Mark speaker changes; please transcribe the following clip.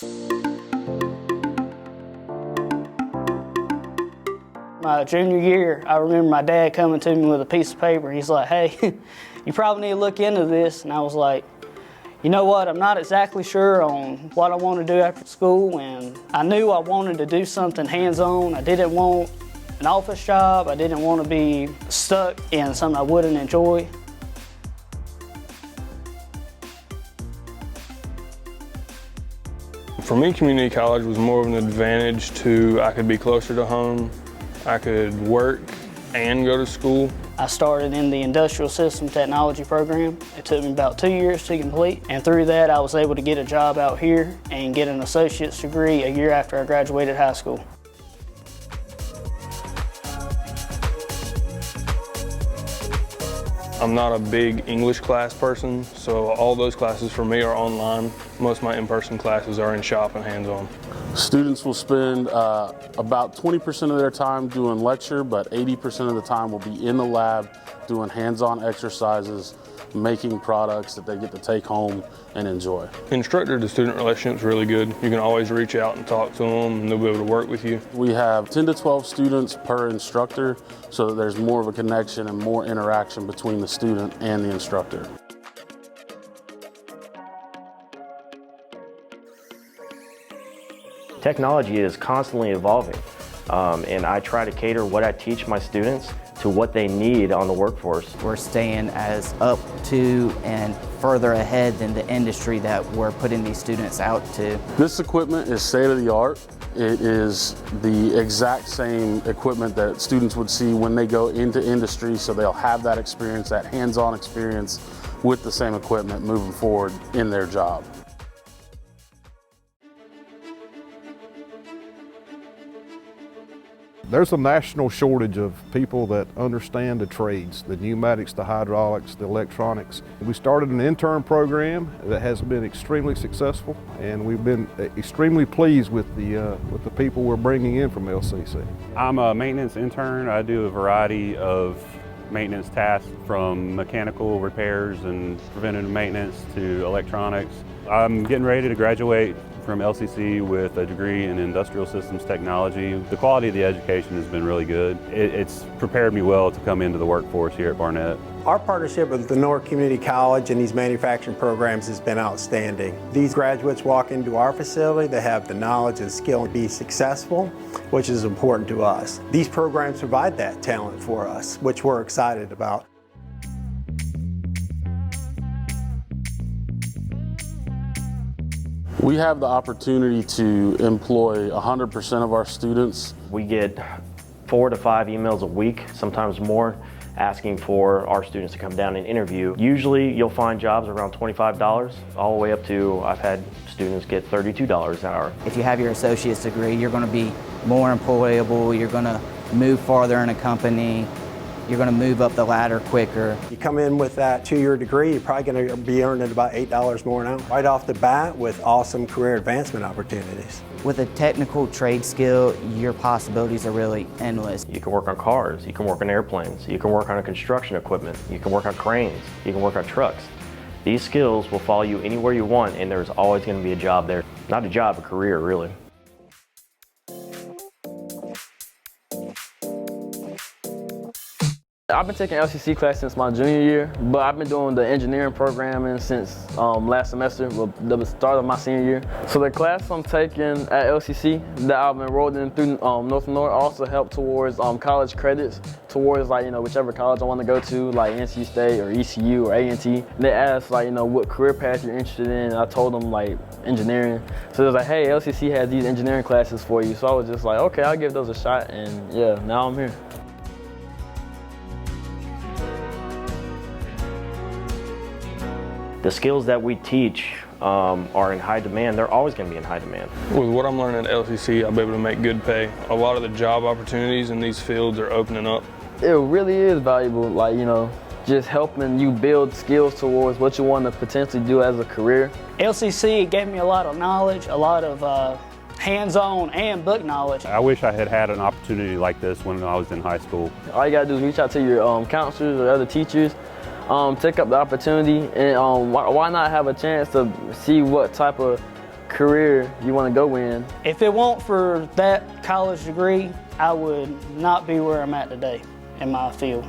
Speaker 1: My junior year, I remember my dad coming to me with a piece of paper. He's like, hey, you probably need to look into this. And I was like, you know what, I'm not exactly sure on what I want to do after school, and I knew I wanted to do something hands-on. I didn't want an office job. I didn't want to be stuck in something I wouldn't enjoy.
Speaker 2: For me, community college was more of an advantage to I could be closer to home, I could work and go to school.
Speaker 1: I started in the Industrial System Technology program. It took me about 2 years to complete, and through that I was able to get a job out here and get an associate's degree a year after I graduated high school.
Speaker 2: I'm not a big English class person, so all those classes for me are online. Most of my in-person classes are in shop and hands-on.
Speaker 3: Students will spend about 20% of their time doing lecture, but 80% of the time will be in the lab doing hands-on exercises, making products that they get to take home and enjoy.
Speaker 2: Instructor to student relationship is really good. You can always reach out and talk to them and they'll be able to work with you.
Speaker 3: We have 10 to 12 students per instructor, so that there's more of a connection and more interaction between the student and the instructor.
Speaker 4: Technology is constantly evolving, and I try to cater what I teach my students to what they need on the workforce.
Speaker 5: We're staying as up to and further ahead than the industry that we're putting these students out to.
Speaker 3: This equipment is state of the art. It is the exact same equipment that students would see when they go into industry, so they'll have that experience, that hands-on experience with the same equipment moving forward in their job.
Speaker 6: There's a national shortage of people that understand the trades, the pneumatics, the hydraulics, the electronics. We started an intern program that has been extremely successful, and we've been extremely pleased with the people we're bringing in from LCC.
Speaker 7: I'm a maintenance intern. I do a variety of maintenance tasks, from mechanical repairs and preventative maintenance to electronics. I'm getting ready to graduate from LCC with a degree in Industrial Systems Technology. The quality of the education has been really good. It's prepared me well to come into the workforce here at Barnett.
Speaker 8: Our partnership with Lenoir Community College and these manufacturing programs has been outstanding. These graduates walk into our facility, they have the knowledge and skill to be successful, which is important to us. These programs provide that talent for us, which we're excited about.
Speaker 3: We have the opportunity to employ 100% of our students.
Speaker 4: We get 4 to 5 emails a week, sometimes more, asking for our students to come down and interview. Usually you'll find jobs around $25, all the way up to, I've had students get $32 an hour.
Speaker 5: If you have your associate's degree, you're going to be more employable, you're going to move farther in a company, you're going to move up the ladder quicker.
Speaker 8: You come in with that 2-year degree, you're probably going to be earning about $8 more an hour right off the bat, with awesome career advancement opportunities.
Speaker 5: With a technical trade skill, your possibilities are really endless.
Speaker 4: You can work on cars, you can work on airplanes, you can work on construction equipment, you can work on cranes, you can work on trucks. These skills will follow you anywhere you want, and there's always going to be a job there. Not a job, a career, really.
Speaker 9: I've been taking LCC class since my junior year, but I've been doing the engineering programming since last semester, the start of my senior year. So the class I'm taking at LCC that I've enrolled in through North Lenoir also helped towards college credits, towards whichever college I want to go to, like NC State or ECU or A&T. They asked what career path you're interested in. I told them engineering. So they was like, hey, LCC has these engineering classes for you. So I was just like, okay, I'll give those a shot, and yeah, now I'm here.
Speaker 4: The skills that we teach are in high demand. They're always going to be in high demand.
Speaker 2: With what I'm learning at LCC, I'll be able to make good pay. A lot of the job opportunities in these fields are opening up.
Speaker 9: It really is valuable, just helping you build skills towards what you want to potentially do as a career.
Speaker 1: LCC gave me a lot of knowledge, a lot of hands-on and book knowledge.
Speaker 7: I wish I had had an opportunity like this when I was in high school.
Speaker 9: All you got to do is reach out to your counselors or other teachers. Take up the opportunity, and why not have a chance to see what type of career you want to go in.
Speaker 1: If it weren't for that college degree, I would not be where I'm at today in my field.